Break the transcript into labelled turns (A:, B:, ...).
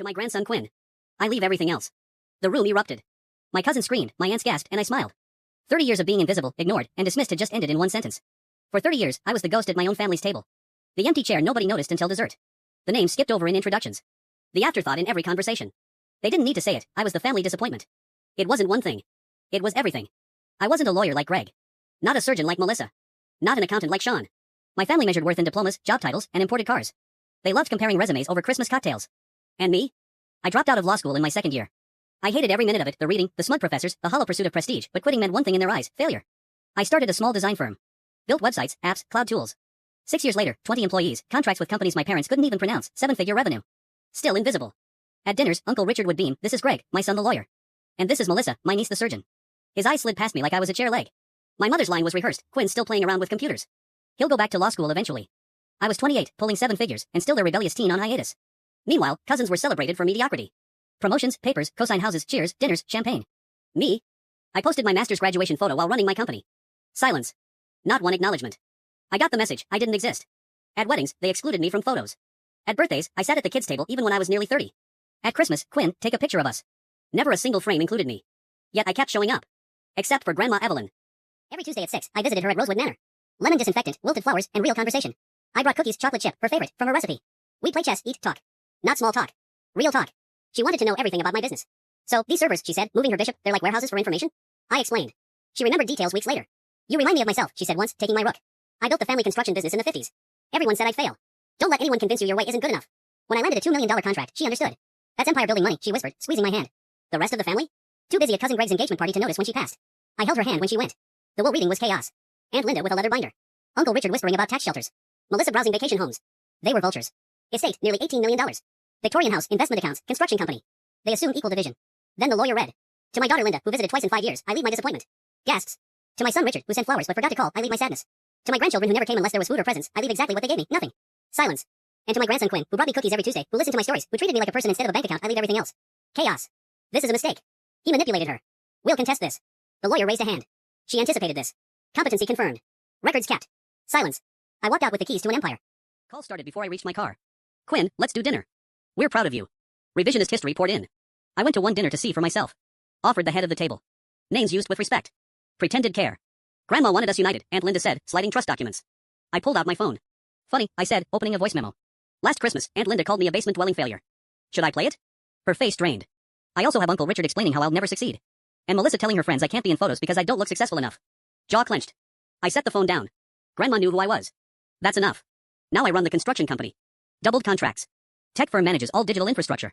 A: To my grandson Quinn. I leave everything else. The room erupted. My cousin screamed, my aunts gasped, and I smiled. 30 years of being invisible, ignored, and dismissed had just ended in one sentence. For 30 years, I was the ghost at my own family's table. The empty chair nobody noticed until dessert. The name skipped over in introductions. The afterthought in every conversation. They didn't need to say it, I was the family disappointment. It wasn't one thing. It was everything. I wasn't a lawyer like Greg. Not a surgeon like Melissa. Not an accountant like Sean. My family measured worth in diplomas, job titles, and imported cars. They loved comparing resumes over Christmas cocktails. And me? I dropped out of law school in my second year. I hated every minute of it, the reading, the smug professors, the hollow pursuit of prestige, but quitting meant one thing in their eyes, failure. I started a small design firm. Built websites, apps, cloud tools. 6 years later, 20 employees, contracts with companies my parents couldn't even pronounce, 7-figure revenue. Still invisible. At dinners, Uncle Richard would beam, "This is Greg, my son the lawyer. And this is Melissa, my niece the surgeon." His eyes slid past me like I was a chair leg. My mother's line was rehearsed, "Quinn's still playing around with computers. He'll go back to law school eventually." I was 28, pulling 7 figures, and still their rebellious teen on hiatus. Meanwhile, cousins were celebrated for mediocrity. Promotions, papers, cosign houses, cheers, dinners, champagne. Me? I posted my master's graduation photo while running my company. Silence. Not one acknowledgement. I got the message, I didn't exist. At weddings, they excluded me from photos. At birthdays, I sat at the kids' table even when I was nearly 30. At Christmas, Quinn, take a picture of us. Never a single frame included me. Yet I kept showing up. Except for Grandma Evelyn. Every Tuesday at 6, I visited her at Rosewood Manor. Lemon disinfectant, wilted flowers, and real conversation. I brought cookies, chocolate chip, her favorite, from her recipe. We play chess, eat, talk. Not small talk. Real talk. She wanted to know everything about my business. "So, these servers," she said, moving her bishop, "they're like warehouses for information?" I explained. She remembered details weeks later. "You remind me of myself," she said once, taking my rook. "I built the family construction business in the 50s. Everyone said I'd fail. Don't let anyone convince you your way isn't good enough." When I landed a $2 million contract, she understood. "That's empire building money," she whispered, squeezing my hand. "The rest of the family?" Too busy at Cousin Greg's engagement party to notice when she passed. I held her hand when she went. The will reading was chaos. Aunt Linda with a leather binder. Uncle Richard whispering about tax shelters. Melissa browsing vacation homes. They were vultures. Estate, nearly $18 million. Victorian house, investment accounts, construction company. They assumed equal division. Then the lawyer read. "To my daughter Linda, who visited twice in 5 years, I leave my disappointment." Gasps. "To my son Richard, who sent flowers but forgot to call, I leave my sadness. To my grandchildren who never came unless there was food or presents, I leave exactly what they gave me, nothing." Silence. "And to my grandson Quinn, who brought me cookies every Tuesday, who listened to my stories, who treated me like a person instead of a bank account, I leave everything else." Chaos. "This is a mistake. He manipulated her. We'll contest this." The lawyer raised a hand. She anticipated this. Competency confirmed. Records kept. Silence. I walked out with the keys to an empire. Call started before I reached my car. "Quinn, let's do dinner. We're proud of you." Revisionist history poured in. I went to one dinner to see for myself. Offered the head of the table. Names used with respect. Pretended care. Grandma wanted us united, Aunt Linda said, sliding trust documents. I pulled out my phone. "Funny," I said, opening a voice memo. "Last Christmas, Aunt Linda called me a basement-dwelling failure. Should I play it?" Her face drained. I also have Uncle Richard explaining how I'll never succeed. And Melissa telling her friends I can't be in photos because I don't look successful enough. Jaw clenched. I set the phone down. Grandma knew who I was. That's enough. Now I run the construction company. Doubled contracts. Tech firm manages all digital infrastructure.